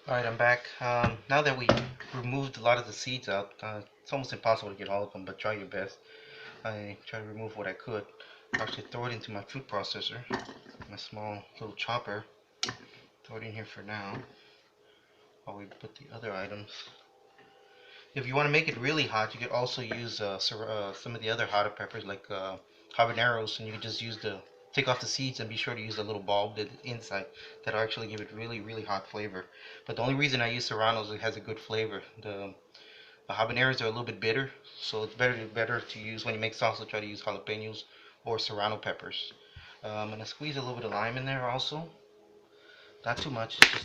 Alright, I'm back. Now that we removed a lot of the seeds out, it's almost impossible to get all of them, but try your best. I try to remove what I could. Actually throw it into my food processor, my small little chopper. Throw it in here for now, while we put the other items. If you want to make it really hot, you could also use some of the other hotter peppers like habaneros, and you could just use take off the seeds and be sure to use the little bulb that's inside. That'll actually give it really, really hot flavor. But the only reason I use serranos is it has a good flavor. The habaneros are a little bit bitter, so it's better to use when you make salsa. Try to use jalapenos or serrano peppers. I'm gonna squeeze a little bit of lime in there also. Not too much, just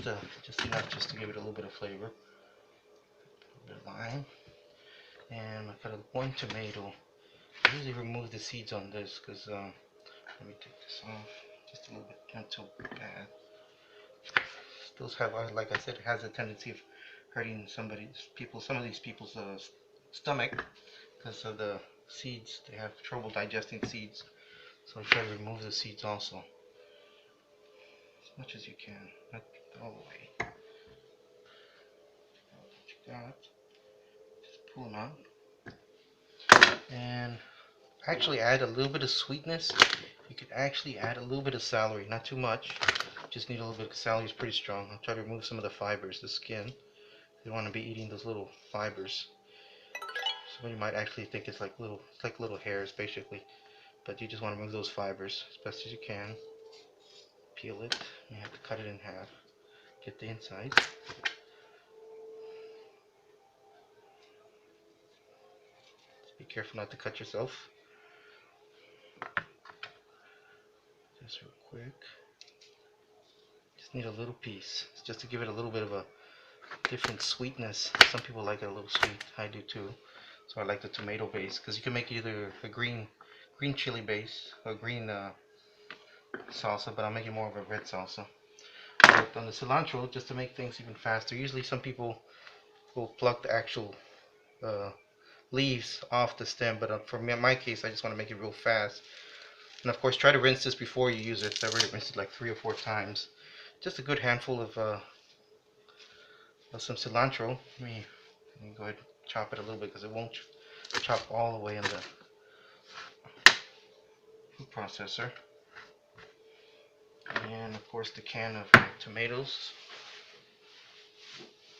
enough just to give it a little bit of flavor. A bit of lime. And I got one tomato. I usually remove the seeds on this because let me take this off just a little bit, not too bad. Those have, like I said, it has a tendency of hurting some of these people's stomach because of the seeds. They have trouble digesting seeds, so I try to remove the seeds also as much as you can, not all the way. What you got? Just pull them out. And actually add a little bit of sweetness. You could actually add a little bit of celery, not too much. Just need a little bit because celery is pretty strong. I'll try to remove some of the fibers, the skin. You don't want to be eating those little fibers. Somebody might actually think it's like little hairs basically, but you just want to remove those fibers as best as you can. Peel it. You have to cut it in half. Get the inside. Be careful not to cut yourself. Just real quick. Just need a little piece, just to give it a little bit of a different sweetness. Some people like it a little sweet. I do too. So I like the tomato base because you can make either a green chili base or green salsa, but I'm making more of a red salsa. But on the cilantro, just to make things even faster, usually some people will pluck the actual leaves off the stem, but for me, in my case, I just want to make it real fast. And of course, try to rinse this before you use it. I've already rinsed it like 3 or 4 times. Just a good handful of some cilantro. Let me go ahead and chop it a little bit because it won't chop all the way in the food processor. And of course the can of tomatoes.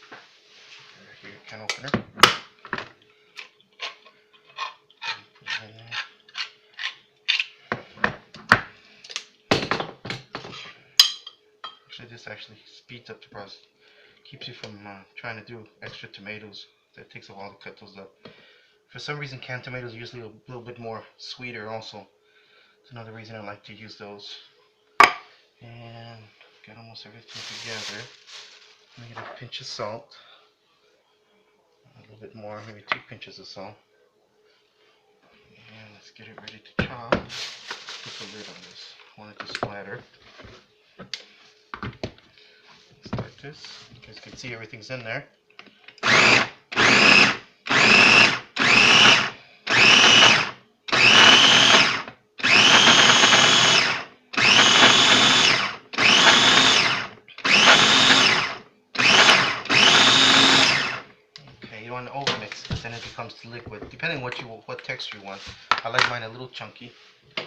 Right here, can opener. Actually, this actually speeds up the process. Keeps you from trying to do extra tomatoes. That takes a while to cut those up. For some reason, canned tomatoes are usually a little bit more sweeter also. It's another reason I like to use those. And got almost everything together. Let me get a pinch of salt. A little bit more, maybe 2 pinches of salt. And let's get it ready to chop. Put the lid on this. I want it to splatter. Start this. You guys can see everything's in there. You want to overmix because then it becomes liquid, depending on what texture you want. I like mine a little chunky. Let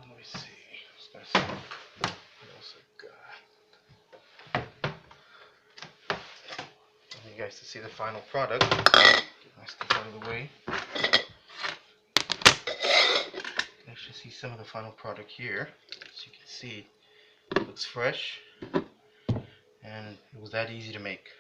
me see. What else I got? I want you guys to see the final product. Get my stuff out of the way. You can actually see some of the final product here. As you can see, it looks fresh, and it was that easy to make.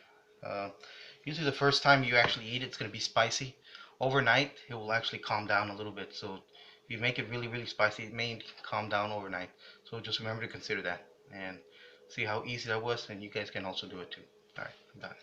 Usually the first time you actually eat it, it's going to be spicy. Overnight, it will actually calm down a little bit. So if you make it really, really spicy, it may calm down overnight. So just remember to consider that and see how easy that was, and you guys can also do it too. Alright, I'm done.